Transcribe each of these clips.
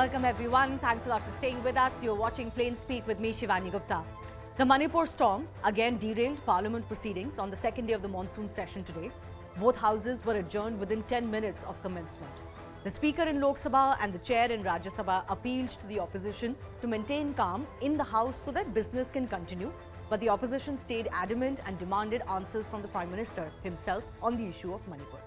Welcome everyone. Thanks a lot for staying with us. You're watching Plain Speak with me, Shivani Gupta. The Manipur storm again derailed parliament proceedings on the second day of the monsoon session today. Both houses were adjourned within 10 minutes of commencement. The speaker in Lok Sabha and the chair in Rajya Sabha appealed to the opposition to maintain calm in the house so that business can continue. But the opposition stayed adamant and demanded answers from the Prime Minister himself on the issue of Manipur.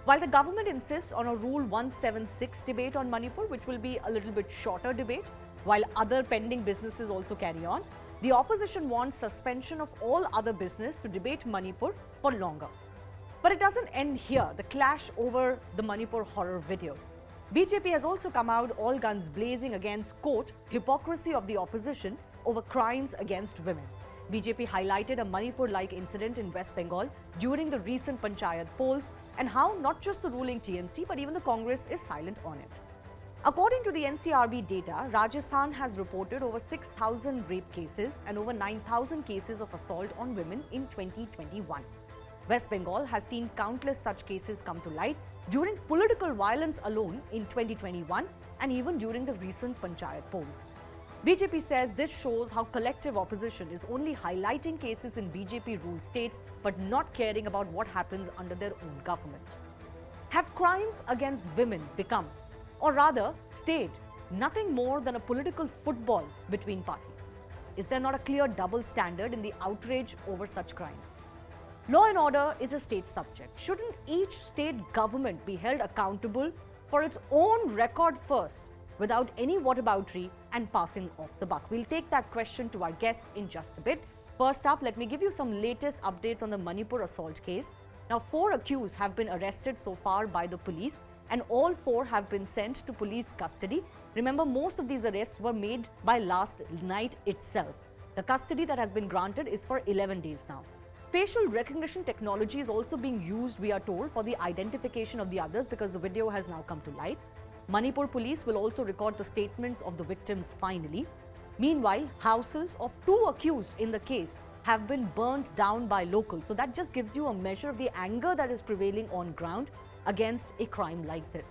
While the government insists on a Rule 176 debate on Manipur, which will be a little bit shorter debate, while other pending businesses also carry on, the opposition wants suspension of all other business to debate Manipur for longer. But it doesn't end here, the clash over the Manipur horror video. BJP has also come out all guns blazing against, quote, hypocrisy of the opposition over crimes against women. BJP highlighted a Manipur-like incident in West Bengal during the recent Panchayat polls and how not just the ruling TMC but even the Congress is silent on it. According to the NCRB data, Rajasthan has reported over 6,000 rape cases and over 9,000 cases of assault on women in 2021. West Bengal has seen countless such cases come to light during political violence alone in 2021 and even during the recent Panchayat polls. BJP says this shows how collective opposition is only highlighting cases in BJP-ruled states but not caring about what happens under their own government. Have crimes against women become, or rather stayed, nothing more than a political football between parties? Is there not a clear double standard in the outrage over such crimes? Law and order is a state subject. Shouldn't each state government be held accountable for its own record first, without any whataboutery and passing off the buck? We'll take that question to our guests in just a bit. First up, let me give you some latest updates on the Manipur assault case. Now, 4 accused have been arrested so far by the police, and all 4 have been sent to police custody. Remember, most of these arrests were made by last night itself. The custody that has been granted is for 11 days now. Facial recognition technology is also being used, we are told, for the identification of the others because the video has now come to light. Manipur police will also record the statements of the victims finally. Meanwhile, houses of 2 accused in the case have been burnt down by locals. So that just gives you a measure of the anger that is prevailing on ground against a crime like this.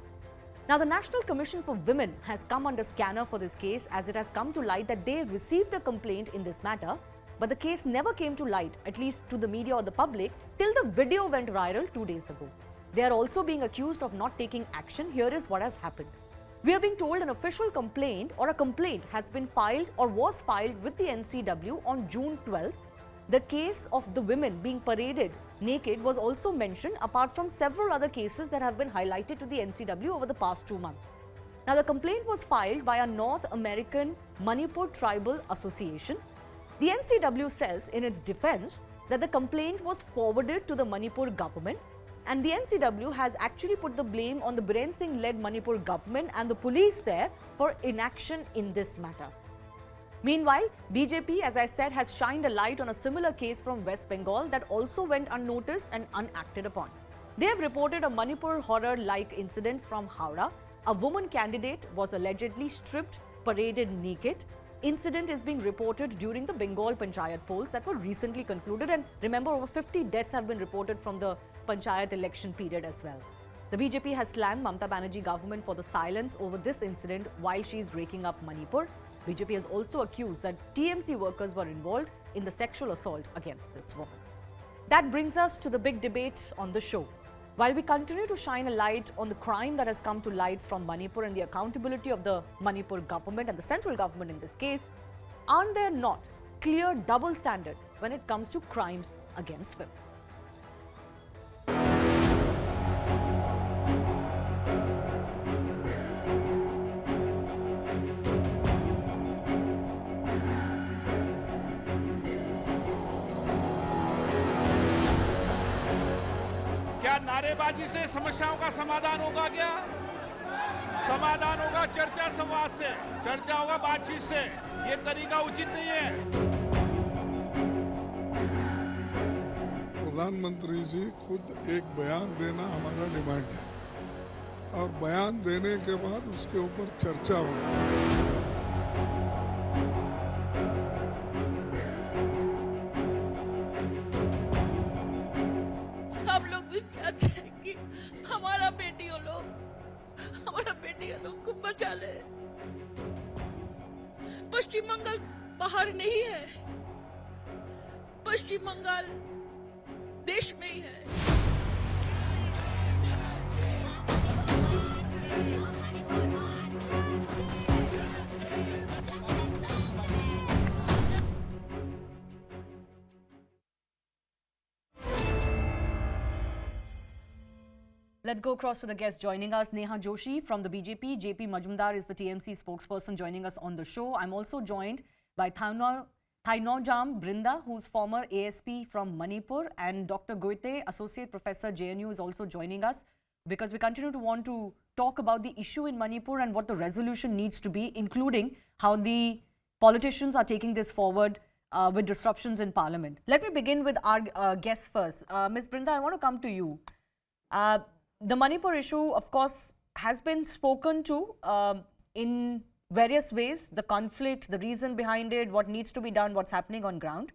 Now, the National Commission for Women has come under scanner for this case as it has come to light that they received a complaint in this matter, but the case never came to light, at least to the media or the public, till the video went viral 2 days ago. They are also being accused of not taking action. Here is what has happened. We are being told an official complaint or a complaint has been filed or was filed with the NCW on June 12th. The case of the women being paraded naked was also mentioned, apart from several other cases that have been highlighted to the NCW over the past 2 months. Now, the complaint was filed by a North American Manipur Tribal Association. The NCW says in its defense that the complaint was forwarded to the Manipur government, and the NCW has actually put the blame on the Biren Singh-led Manipur government and the police there for inaction in this matter. Meanwhile, BJP, as I said, has shined a light on a similar case from West Bengal that also went unnoticed and unacted upon. They have reported a Manipur horror-like incident from Howrah. A woman candidate was allegedly stripped, paraded naked. Incident is being reported during the Bengal Panchayat polls that were recently concluded, and remember, over 50 deaths have been reported from the Panchayat election period as well. The BJP has slammed Mamata Banerjee government for the silence over this incident while she is raking up Manipur. BJP has also accused that TMC workers were involved in the sexual assault against this woman. That brings us to the big debate on the show. While we continue to shine a light on the crime that has come to light from Manipur and the accountability of the Manipur government and the central government in this case, aren't there not clear double standards when it comes to crimes against women? क्या नारेबाजी से समस्याओं का समाधान होगा? क्या समाधान होगा? चर्चा संवाद से, चर्चा होगा बातचीत से। ये तरीका उचित नहीं है। प्रधानमंत्री जी खुद एक बयान देना हमारा डिमांड है और बयान देने के बाद उसके ऊपर चर्चा होगी। हमारा बेटियों लोग को बचा ले। पश्चिम बंगाल बाहर नहीं है, पश्चिम बंगाल देश में ही है। Let's go across to the guests joining us. Neha Joshi from the BJP. JP Majumdar is the TMC spokesperson joining us on the show. I'm also joined by Thainojam Brinda, who's former ASP from Manipur, and Dr. Goite, Associate Professor JNU, is also joining us because we continue to want to talk about the issue in Manipur and what the resolution needs to be, including how the politicians are taking this forward with disruptions in parliament. Let me begin with our guests first. Ms. Brinda, I want to come to you. The Manipur issue, of course, has been spoken to in various ways, the conflict, the reason behind it, what needs to be done, what's happening on ground.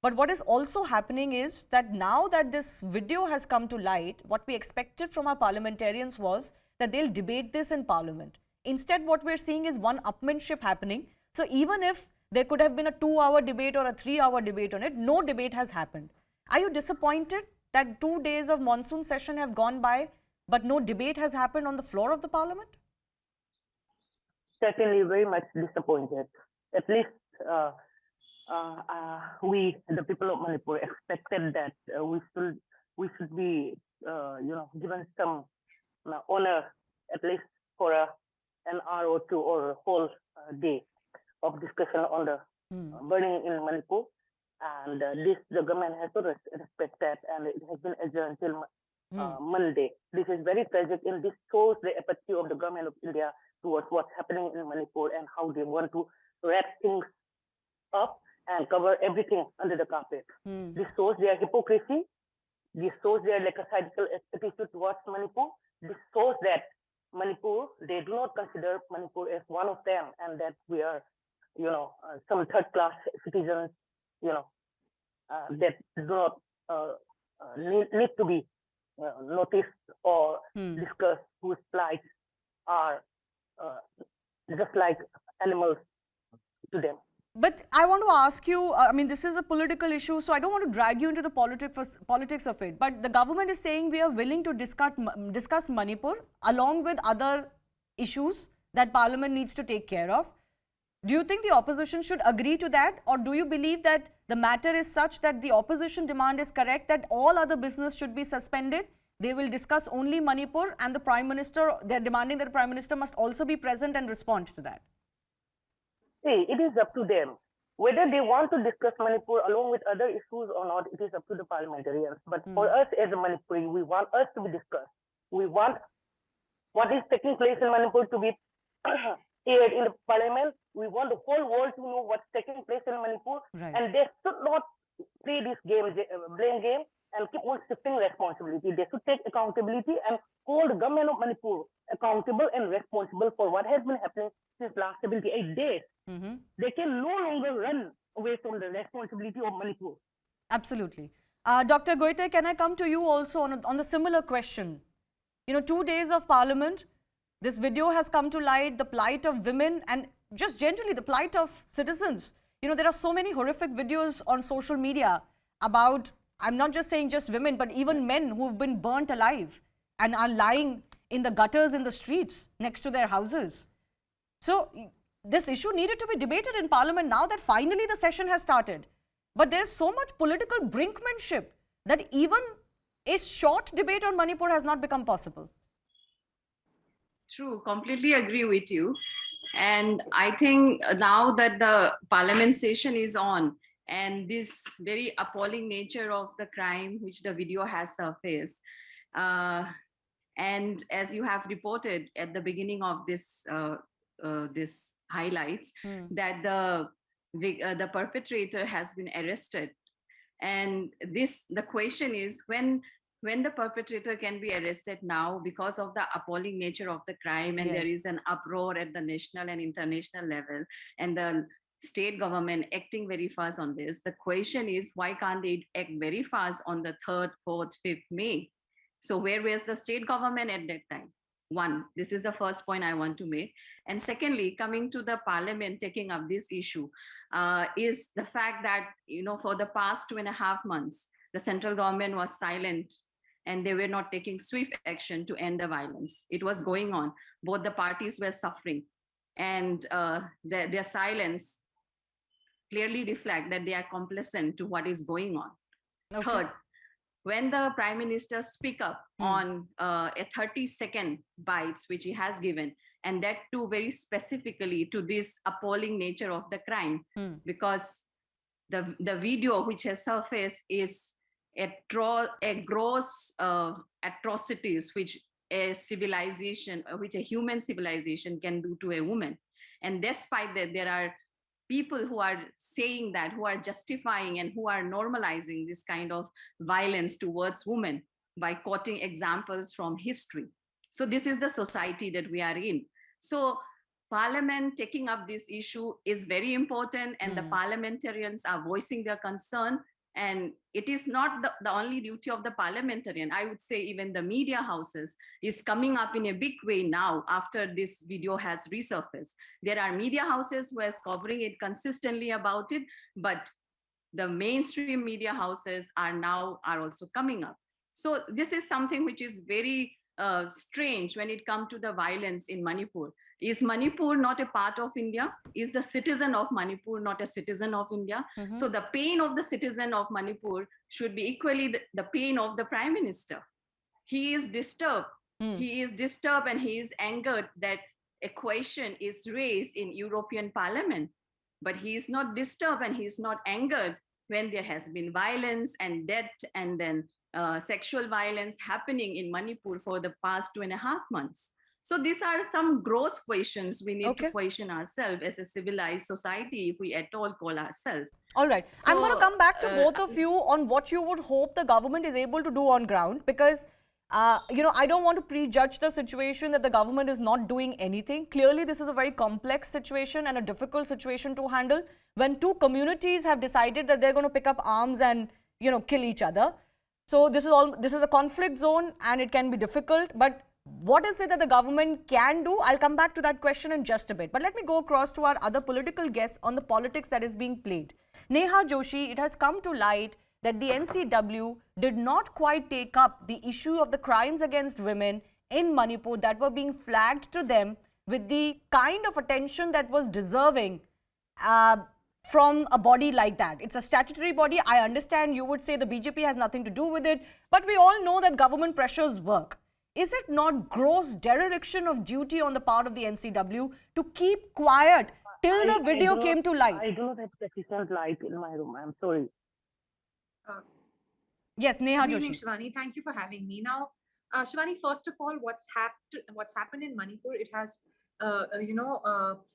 But what is also happening is that now that this video has come to light, what we expected from our parliamentarians was that they'll debate this in parliament. Instead, what we're seeing is one-upmanship happening. So even if there could have been a 2-hour debate or a 3-hour debate on it, no debate has happened. Are you disappointed that 2 days of monsoon session have gone by, but no debate has happened on the floor of the parliament? Certainly very much disappointed. At least we, the people of Manipur, expected that we should be, given some honor, at least for an hour or two or a whole day of discussion on the burning in Manipur. And this the government has to respect that, and it has been adjourned till Monday. This is very tragic, and this shows the apathy of the government of India towards what's happening in Manipur and how they want to wrap things up and cover everything under the carpet. This shows their hypocrisy. This shows their lackadaisical attitude towards Manipur. This shows that Manipur, they do not consider Manipur as one of them, and that we are, some third-class citizens, that do not need to be noticed or discussed, whose plights are just like animals to them. But I want to ask you, I mean, this is a political issue, so I don't want to drag you into the politics of it. But the government is saying we are willing to discuss Manipur along with other issues that Parliament needs to take care of. Do you think the opposition should agree to that, or do you believe that the matter is such that the opposition demand is correct, that all other business should be suspended? They will discuss only Manipur, and the Prime Minister, they're demanding that the Prime Minister must also be present and respond to that. See, it is up to them. Whether they want to discuss Manipur along with other issues or not, it is up to the parliamentarians. But for us as a Manipuri, we want us to be discussed. We want what is taking place in Manipur to be aired in the parliament. We want the whole world to know what's taking place in Manipur. Right. And they should not play this game, blame game, and keep on shifting responsibility. They should take accountability and hold the government of Manipur accountable and responsible for what has been happening since last 78 days. They can no longer run away from the responsibility of Manipur. Absolutely. Dr. Goite, can I come to you also on the similar question? 2 days of parliament, this video has come to light, the plight of women and just generally the plight of citizens. There are so many horrific videos on social media about, I'm not just saying just women, but even men who've been burnt alive and are lying in the gutters in the streets next to their houses. So this issue needed to be debated in parliament now that finally the session has started. But there is so much political brinkmanship that even a short debate on Manipur has not become possible. True, completely agree with you. And I think now that the parliament session is on and this very appalling nature of the crime which the video has surfaced, and as you have reported at the beginning of this this highlights, that the perpetrator has been arrested. And the question is, when the perpetrator can be arrested now because of the appalling nature of the crime, and there is an uproar at the national and international level, and the state government acting very fast on this, the question is, why can't they act very fast on the 3rd, 4th, 5th May? So where was the state government at that time? One, this is the first point I want to make. And secondly, coming to the parliament taking up this issue, is the fact that, for the past 2.5 months, the central government was silent and they were not taking swift action to end the violence. It was going on. Both the parties were suffering. And their silence clearly reflect that they are complacent to what is going on. Okay. Third, when the prime minister speak up on a 30-second bites which he has given, and that too very specifically to this appalling nature of the crime, because the video which has surfaced is a gross atrocities which a civilization, which a human civilization can do to a woman. And despite that, there are people who are saying that, who are justifying and who are normalizing this kind of violence towards women by quoting examples from history. So this is the society that we are in. So parliament taking up this issue is very important, and the parliamentarians are voicing their concern. And it is not the only duty of the parliamentarian. I would say even the media houses is coming up in a big way now after this video has resurfaced. There are media houses who are covering it consistently about it, but the mainstream media houses are also coming up. So this is something which is very strange when it comes to the violence in Manipur. Is Manipur not a part of India? Is the citizen of Manipur not a citizen of India? So the pain of the citizen of Manipur should be equally the pain of the prime minister. He is disturbed. He is disturbed and he is angered that a question is raised in European Parliament. But he is not disturbed and he is not angered when there has been violence and death and then sexual violence happening in Manipur for the past 2.5 months. So these are some gross questions we need to question ourselves as a civilized society, if we at all call ourselves. All right. So, I'm going to come back to both of you on what you would hope the government is able to do on ground, because I don't want to prejudge the situation that the government is not doing anything. Clearly, this is a very complex situation and a difficult situation to handle when two communities have decided that they're going to pick up arms and, kill each other. So this is a conflict zone and it can be difficult. But what is it that the government can do? I'll come back to that question in just a bit. But let me go across to our other political guests on the politics that is being played. Neha Joshi, it has come to light that the NCW did not quite take up the issue of the crimes against women in Manipur that were being flagged to them with the kind of attention that was deserving from a body like that. It's a statutory body. I understand you would say the BJP has nothing to do with it, but we all know that government pressures work. Is it not gross dereliction of duty on the part of the NCW to keep quiet till the video came to light? I do not have sufficient light in my room. I'm sorry. Yes, Neha Good evening, Joshi. Shivani. Thank you for having me. Now, Shivani, first of all, what's happened in Manipur, it has,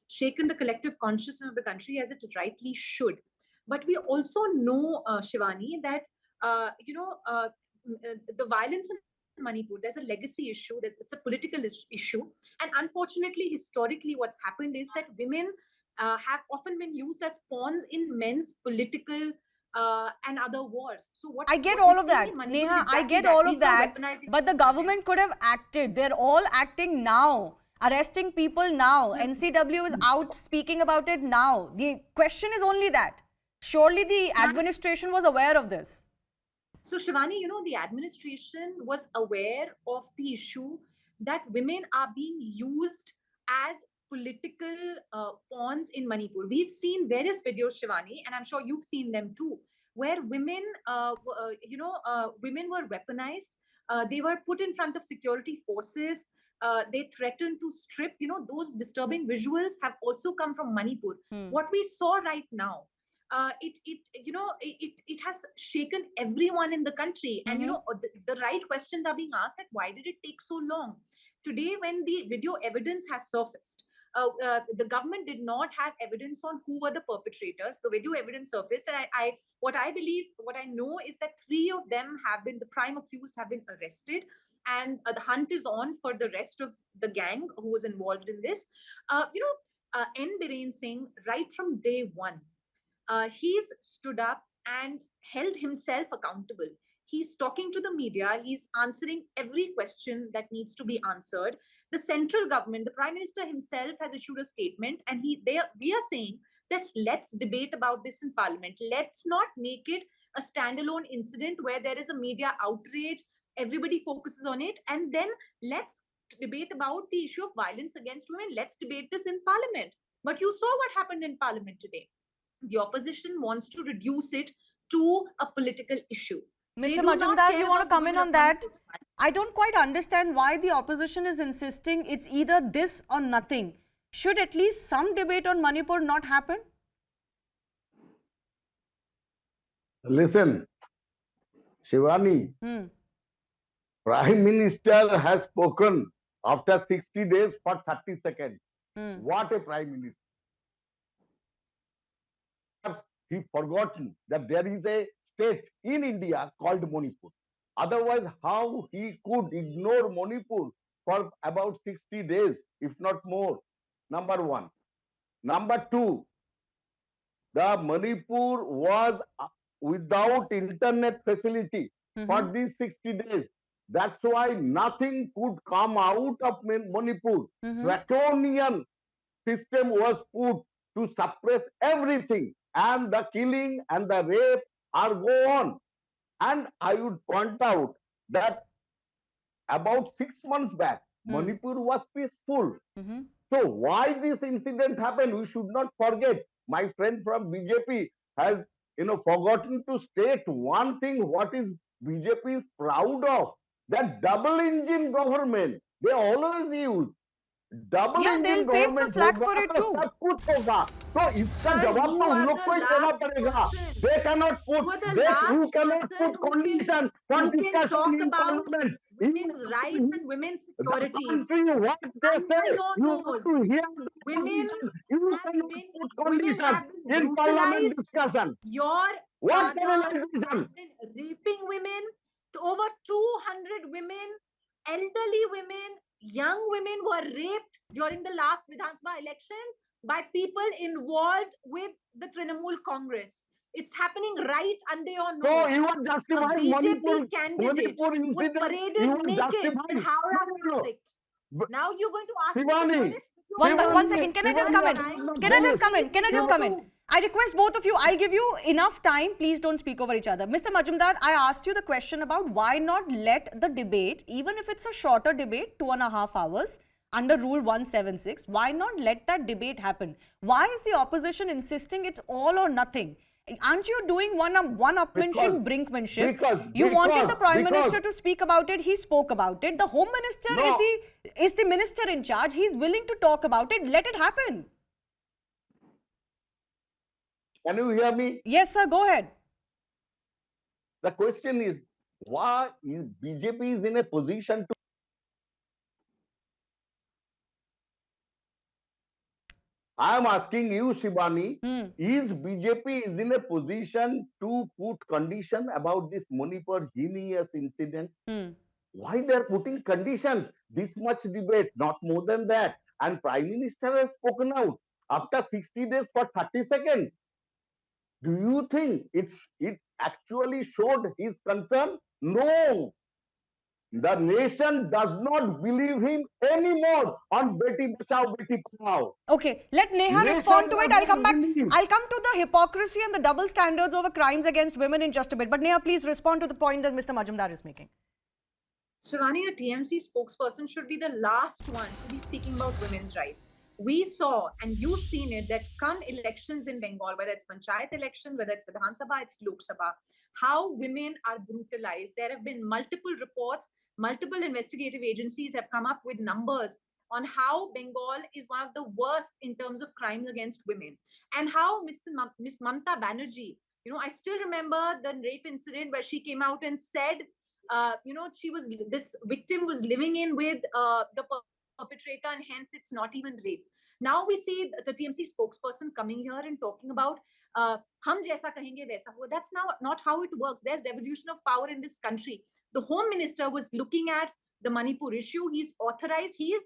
shaken the collective consciousness of the country as it rightly should. But we also know, Shivani, that, the violence in Manipur, there's a legacy issue, it's a political issue. And unfortunately, historically, what's happened is that women have often been used as pawns in men's political and other wars. So I get all of that, Neha. I get all of that. But the government could have acted. They're all acting now, arresting people now. NCW is out speaking about it now. The question is only that. Surely the administration was aware of this. So Shivani, the administration was aware of the issue that women are being used as political pawns in Manipur. We've seen various videos, Shivani, and I'm sure you've seen them too, where women, women were weaponized. They were put in front of security forces. They threatened to strip. Those disturbing visuals have also come from Manipur. What we saw right now, it has shaken everyone in the country. And the right questions are being asked, that why did it take so long? Today, when the video evidence has surfaced, the government did not have evidence on who were the perpetrators. The video evidence surfaced, and what I know is that 3 of them the prime accused have been arrested, and the hunt is on for the rest of the gang who was involved in this. Biren Singh, right from day one, he's stood up and held himself accountable. He's talking to the media. He's answering every question that needs to be answered. The central government, the Prime Minister himself has issued a statement, and we are saying that let's debate about this in Parliament. Let's not make it a standalone incident where there is a media outrage, everybody focuses on it, and then let's debate about the issue of violence against women. Let's debate this in Parliament. But you saw what happened in Parliament today. The opposition wants to reduce it to a political issue. Mr. Majumdar, you want to come in on that? I don't quite understand why the opposition is insisting it's either this or nothing. Should at least some debate on Manipur not happen? Listen, Shivani, Prime Minister has spoken after 60 days for 30 seconds. What a Prime Minister. He forgotten that there is a state in India called Manipur. Otherwise, how he could ignore Manipur for about 60 days, if not more? Number one. Number two, the Manipur was without internet facility for these 60 days. That's why nothing could come out of Manipur. Draconian system was put to suppress everything, and the killing and the rape are go on. And I would point out that about 6 months back, Manipur was peaceful. So why this incident happened, we should not forget. My friend from BJP has forgotten to state one thing what is BJP is proud of. That double engine government they always use. Double Yeah, engine they'll face the government flag for it too. सब कुछ होगा. So इसका Sir, जवाब you तो उन are लोग the को ही देना last पड़ेगा. person. They cannot put, You are the you last cannot person put who condition for can discussion talk in about Parliament. women's rights and women's The securities. country, what they Under say, your you nose, have to hear the women condition. You have cannot been put women condition have been in Parliament brutalized. discussion. Your What father has civilization? been raping women. To over 200 women, elderly women, young women were raped during the last Vidhan Sabha elections by people involved with the Trinamool Congress. It's happening right under your nose. So you are A justifying BJP candidate Manipur was incident. paraded You are naked in justifying. Howrah No. district. Now you're going to ask me Shivani, to punish One second, can I just come in? Can I just come in? Can I just come in? I request both of you, I'll give you enough time. Please don't speak over each other. Mr. Majumdar, I asked you the question about why not let the debate, even if it's a shorter debate, 2.5 hours, under Rule 176, why not let that debate happen? Why is the opposition insisting it's all or nothing? Aren't you doing one-upmanship, brinkmanship? You wanted the Prime Minister to speak about it, he spoke about it. The Home Minister is the minister in charge. He's willing to talk about it. Let it happen. Can you hear me? Yes, sir. Go ahead. The question is, why is BJP is in a position to... I am asking you, Shivani, is BJP is in a position to put condition about this Manipur heinous incident? Why they are putting conditions? This much debate, not more than that. And Prime Minister has spoken out after 60 days for 30 seconds. Do you think it actually showed his concern? No. The nation does not believe him anymore on Beti Bachao, Beti Padhao. Okay, let Neha respond to it. I'll come back. I'll come to the hypocrisy and the double standards over crimes against women in just a bit. But Neha, please respond to the point that Mr. Majumdar is making. Shivani, a TMC spokesperson should be the last one to be speaking about women's rights. We saw, and you've seen it, that come elections in Bengal, whether it's Panchayat election, whether it's Vidhan Sabha, it's Lok Sabha, how women are brutalized. There have been multiple reports, multiple investigative agencies have come up with numbers on how Bengal is one of the worst in terms of crimes against women. And how Miss Mamta Banerjee, I still remember the rape incident where she came out and said, this victim was living in with the perpetrator, and hence it's not even rape. Now we see the TMC spokesperson coming here and talking about hum jaisa kahenge waisa ho. That's not how it works. There's devolution of power in this country. The Home Minister was looking at the Manipur issue. He's authorized. He is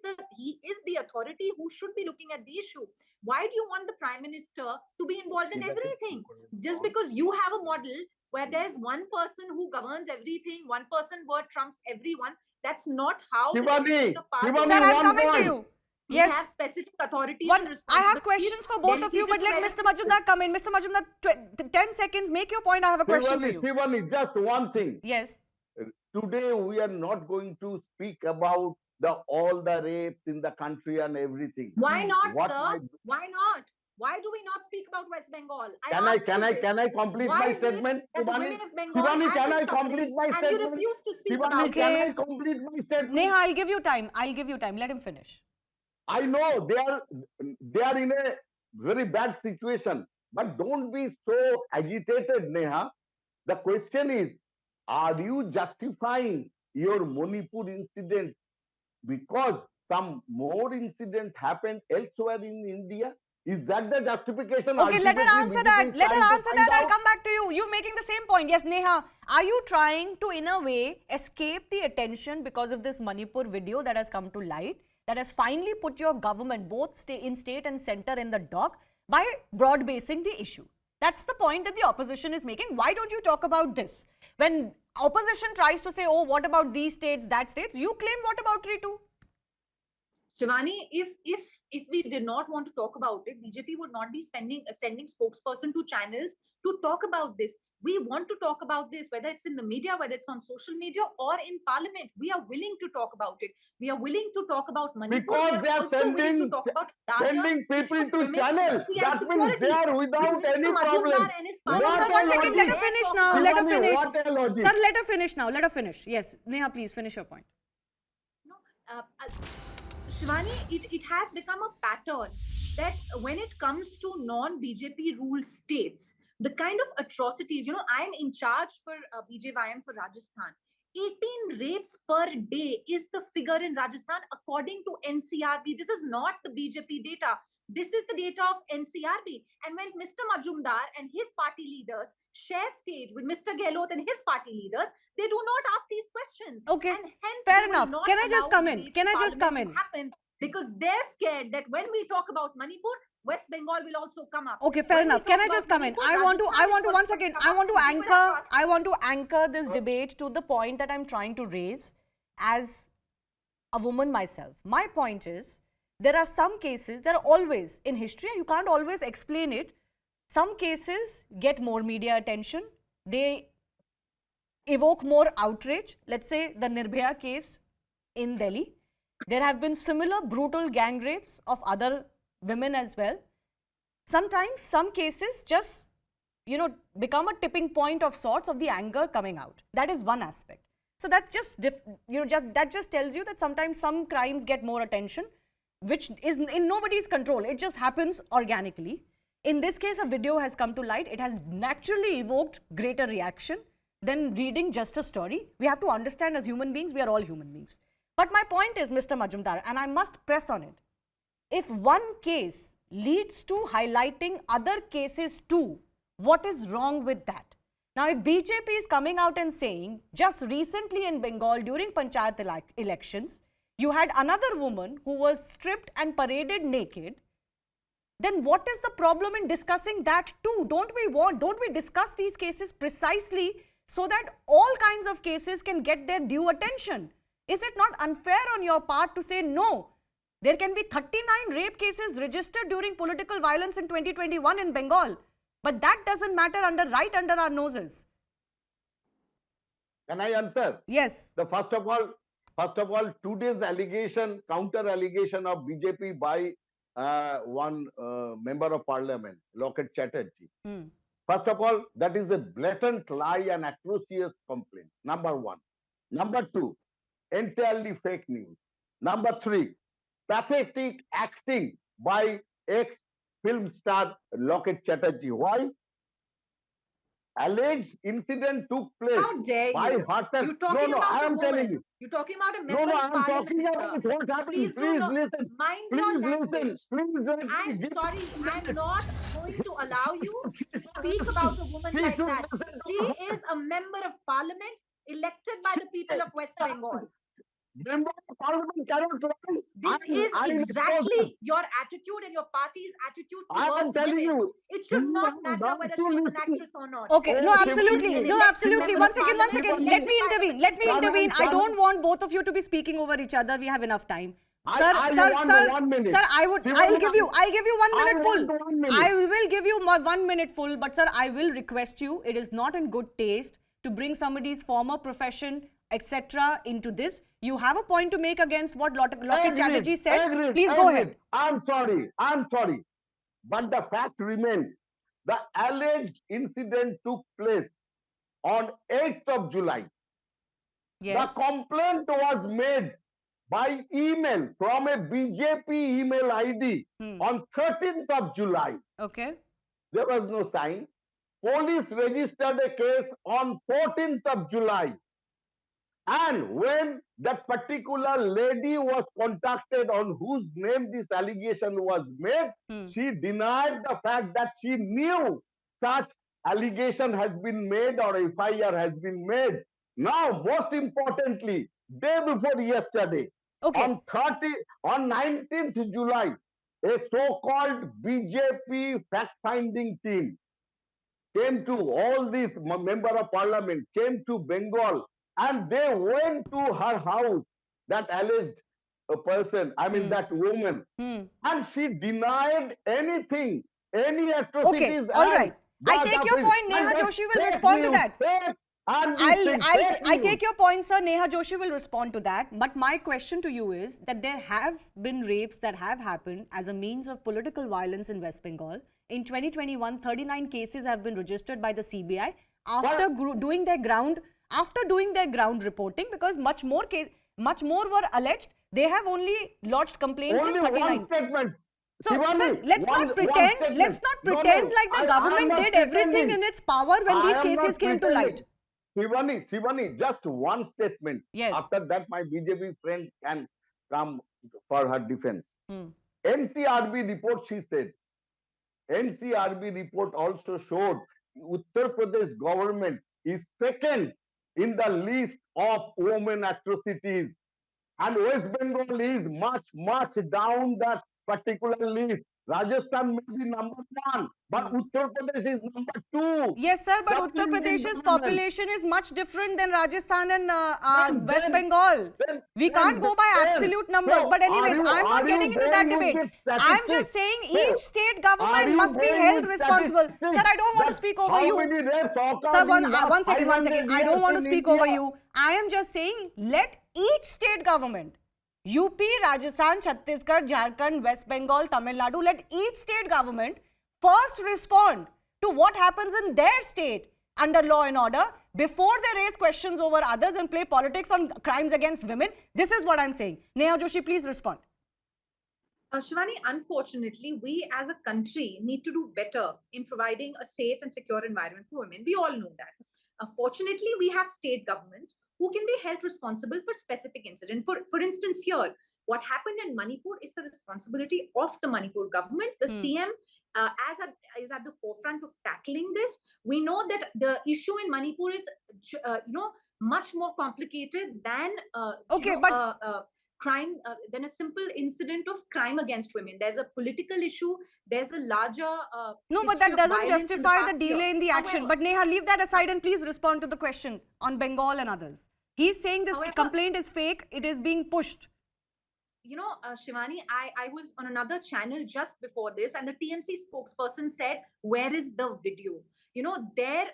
the authority who should be looking at the issue. Why do you want the Prime Minister to be involved in everything? Just because you have a model where there's one person who governs everything, one person word trumps everyone. That's not how the Shivani, division of power Shivani, Sir, works. I'm one coming to point. you. We Yes. have specific authorities What and I responsibilities. have questions for both of you, but let delegated Mr. to Majumdar come in. Mr. Majumdar, 10 seconds. Make your point. I have a question for Shivani, you. Shivani, just one thing. Yes. Today we are not going to speak about all the rapes in the country and everything. Why not, What sir? Why not? Why do we not speak about West Bengal? Can I complete Why my is it statement? that the Shivani, women of Bengal Shivani, have can been I suffering complete my and you statement? refuse to speak Shivani, about can Okay. I complete my statement? Neha, I'll give you time. I'll give you time. Let him finish. I know they are in a very bad situation, but don't be so agitated, Neha. The question is, are you justifying your Manipur incident because some more incident happened elsewhere in India? Is that the justification? Okay, let her Ultimately, answer BJP that. is Let her trying to answer find that. I'll out. come back to you. You're making the same point. Yes, Neha. Are you trying to, in a way, escape the attention because of this Manipur video that has come to light, that has finally put your government, both in state and center, in the dock by broad basing the issue? That's the point that the opposition is making. Why don't you talk about this? When opposition tries to say, oh, what about these states, that states, you claim what about Ritu? Shivani, if we did not want to talk about it, BJP would not be sending spokesperson to channels to talk about this. We want to talk about this, whether it's in the media, whether it's on social media or in parliament. We are willing to talk about it. We are willing to talk about Manipur. Because they are willing to talk about sending people to channel. That means they are without any problem. And his No, What sir, a one second. Let her logic. finish now. Let her Shivani, finish. what a logic. Sir, let her finish now. Let her finish. Yes. Neha, please finish your point. No, Shivani, it has become a pattern that when it comes to non-BJP ruled states, the kind of atrocities, I'm in charge for BJYM for Rajasthan. 18 rapes per day is the figure in Rajasthan according to NCRB. This is not the BJP data. This is the data of NCRB. And when Mr. Majumdar and his party leaders share stage with Mr. Gehlot and his party leaders, they do not ask these questions. Okay, and hence fair they will enough. not Can I just allow come in? debate Can I just come parliament in? to happen because they're scared that when we talk about Manipur, West Bengal will also come up. Okay, fair When we enough. Can talk I just about come in? Manipur, I want to Rajasthan is once also again, going to come up. I want to anchor this debate to the point that I'm trying to raise as a woman myself. My point is, there are some cases, there are always, in history, you can't always explain it. Some cases get more media attention. They evoke more outrage. Let's say the Nirbhaya case in Delhi. There have been similar brutal gang rapes of other women as well. Sometimes some cases just, become a tipping point of sorts of the anger coming out. That is one aspect. So that's just, that just tells you that sometimes some crimes get more attention, which is in nobody's control. It just happens organically. In this case, a video has come to light. It has naturally evoked greater reaction than reading just a story. We have to understand, as human beings, we are all human beings. But my point is, Mr. Majumdar, and I must press on it, if one case leads to highlighting other cases too, what is wrong with that? Now, if BJP is coming out and saying, just recently in Bengal during Panchayat elections, you had another woman who was stripped and paraded naked, then what is the problem in discussing that too? Don't we discuss these cases precisely so that all kinds of cases can get their due attention? Is it not unfair on your part to say, no, there can be 39 rape cases registered during political violence in 2021 in Bengal, but that doesn't matter right under our noses? Can I answer? Yes. First of all, today's counter allegation of BJP by one member of parliament, Loket Chatterjee. First of all, that is a blatant lie and atrocious complaint. Number one. Number two, entirely fake news. Number three, pathetic acting by ex-film star Loket Chatterjee. Why? Alleged incident took place. How dare by you? herself. You're talking No, about I a am woman. telling you. You're talking about a member No, of I am parliament. talking about what happened. Please listen. Mind Please your listen. language. Please let I'm me give sorry, I'm not going to allow you to speak about a woman She like should that. listen to She her. is a member of parliament elected by the people of West Bengal. Member of Parliament cannot rise. This is I will expose them. exactly your attitude and your party's attitude I am towards telling women. you, It should you not have matter got whether to she is an listen. actress or not. Okay, no, Oh, absolutely. Shivani, No, absolutely. One second. Let me intervene. Let me intervene. I don't want both of you to be speaking over each other. We have enough time. Sir, one minute. sir, I'll give you 1 minute full. want 1 minute. I will give you 1 minute full, but sir, I will request you, it is not in good taste to bring somebody's former profession, etc. into this. You have a point to make against what Lockheed Chatterjee said. Please go ahead. I'm sorry. But the fact remains, the alleged incident took place on 8th of July. Yes. The complaint was made by email from a BJP email ID on 13th of July. Okay. There was no sign. Police registered a case on 14th of July. And when that particular lady was contacted on whose name this allegation was made, she denied the fact that she knew such allegation has been made or FIR has been made. Now, most importantly, day before yesterday, on 19th July, a so-called BJP fact-finding team came to all these member of parliament, came to Bengal, and they went to her house, that alleged person, that woman, and she denied anything, any atrocities. Okay, all right. I take your point. Neha Joshi will respond to that. I take your point, sir. Neha Joshi will respond to that. But my question to you is that there have been rapes that have happened as a means of political violence in West Bengal. In 2021, 39 cases have been registered by the CBI after doing their ground reporting, because much more were alleged. They have only lodged complaints in 39. One statement. So, sir, let's not pretend like the government did everything in its power when these cases came to light. Shivani, just one statement. Yes. After that, my BJP friend can come for her defense. NCRB report, she said. NCRB report also showed Uttar Pradesh government is second in the list of women atrocities. And West Bengal is much down that particular list. Rajasthan may be number 1, but Uttar Pradesh is number 2. Yes, sir, but Uttar Pradesh's population is much different than Rajasthan and West Bengal. We can't go by absolute numbers. But anyways, I'm not getting into that debate. I'm just saying each state government must be held responsible. Sir, I don't want to speak over you. Sir, one second. I don't want to speak over you. I am just saying, let each state government, UP, Rajasthan, Chhattisgarh, Jharkhand, West Bengal, Tamil Nadu, let each state government first respond to what happens in their state under law and order before they raise questions over others and play politics on crimes against women. This is what I'm saying. Neha Joshi, please respond. Shivani, unfortunately, we as a country need to do better in providing a safe and secure environment for women. We all know that. Fortunately, we have state governments who can be held responsible for specific incidents. For instance, here, what happened in Manipur is the responsibility of the Manipur government. The CM is at the forefront of tackling this. We know that the issue in Manipur is, much more complicated than crime, than a simple incident of crime against women. There's a political issue. There's a larger no, but that doesn't justify the delay in the action. But Neha, leave that aside and please respond to the question on Bengal and others. He's saying this complaint is fake. It is being pushed. Shivani, I was on another channel just before this, and the TMC spokesperson said, "Where is the video?" Their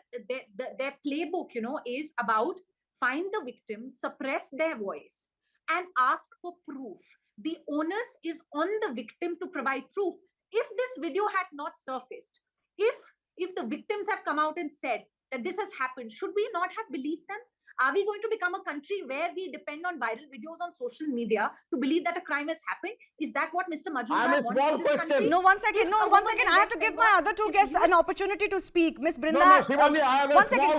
playbook, is about find the victim, suppress their voice, and ask for proof. The onus is on the victim to provide proof. If this video had not surfaced, if the victims have come out and said that this has happened, should we not have believed them? Are we going to become a country where we depend on viral videos on social media to believe that a crime has happened? Is that what Mr. Majumdar wants for this country? No, one second. I have to give my other two guests an opportunity to speak. Miss Brinda. One second.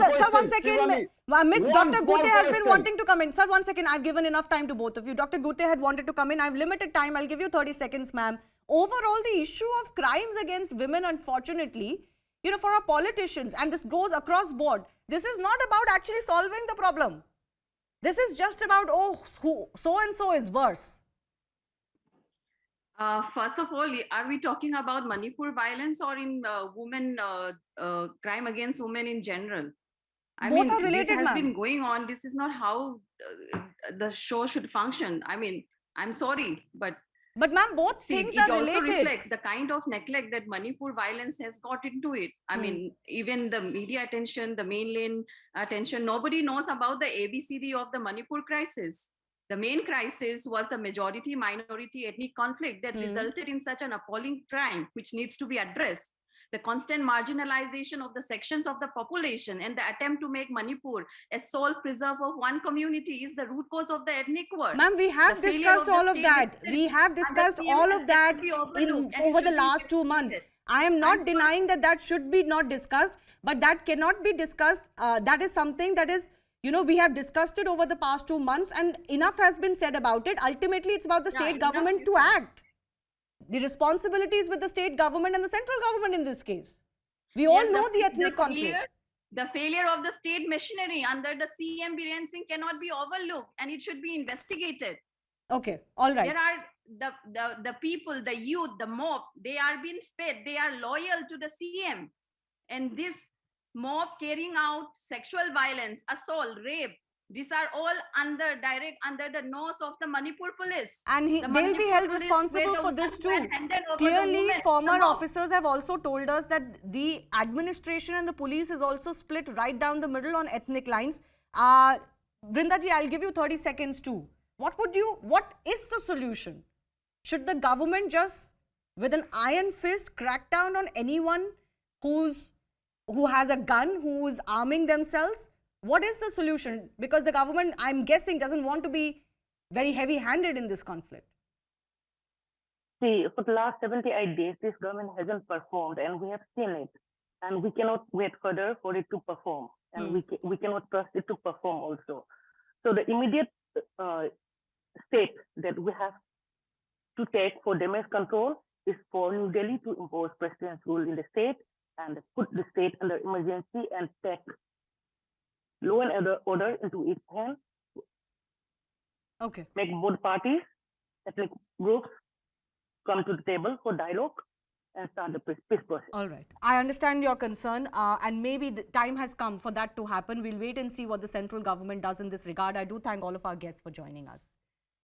Miss Dr. Gute has been wanting to come in. Sir, 1 second. I've given enough time to both of you. Dr. Gute had wanted to come in. I've limited time. I'll give you 30 seconds, ma'am. Overall, the issue of crimes against women, unfortunately, for our politicians, and this goes across board, this is not about actually solving the problem. This is just about, oh, so-and-so is worse. First of all, are we talking about Manipur violence or in crime against women in general? Both are related, this has ma'am. been going on. This is not how the show should function. I mean, I'm sorry, but ma'am, both things are related. It also reflects the kind of neglect that Manipur violence has got into it. I mean, even the media attention, the mainland attention, nobody knows about the ABCD of the Manipur crisis. The main crisis was the majority minority ethnic conflict that resulted in such an appalling crime, which needs to be addressed. The constant marginalization of the sections of the population and the attempt to make Manipur a sole preserve of one community is the root cause of the ethnic war. Ma'am, we have discussed all of that. We have discussed all of that over the last 2 months. I am not denying that that should be not discussed, but that cannot be discussed. That is something that is, you know, we have discussed it over the past 2 months and enough has been said about it. Ultimately, it's about the state government to act. The responsibility is with the state government and the central government in this case. We all know the ethnic conflict. The failure of the state machinery under the CM Biren Singh cannot be overlooked and it should be investigated. Okay, all right. There are the people, the youth, the mob, they are being fed, they are loyal to the CM. And this mob carrying out sexual violence, assault, rape, these are all under the nose of the Manipur police. And they'll be held responsible for this too. Clearly, former officers have also told us that the administration and the police is also split right down the middle on ethnic lines. Brindaji, I'll give you 30 seconds too. What is the solution? Should the government just, with an iron fist, crack down on anyone who has a gun, who is arming themselves? What is the solution? Because the government, I'm guessing, doesn't want to be very heavy-handed in this conflict. See, for the last 78 days, this government hasn't performed, and we have seen it. And we cannot wait further for it to perform. And we cannot trust it to perform also. So the immediate step that we have to take for damage control is for New Delhi to impose president's rule in the state and put the state under emergency and take law and order into its hands. Okay. Make both parties, ethnic groups, come to the table for dialogue and start the peace process. All right. I understand your concern and maybe the time has come for that to happen. We'll wait and see what the central government does in this regard. I do thank all of our guests for joining us.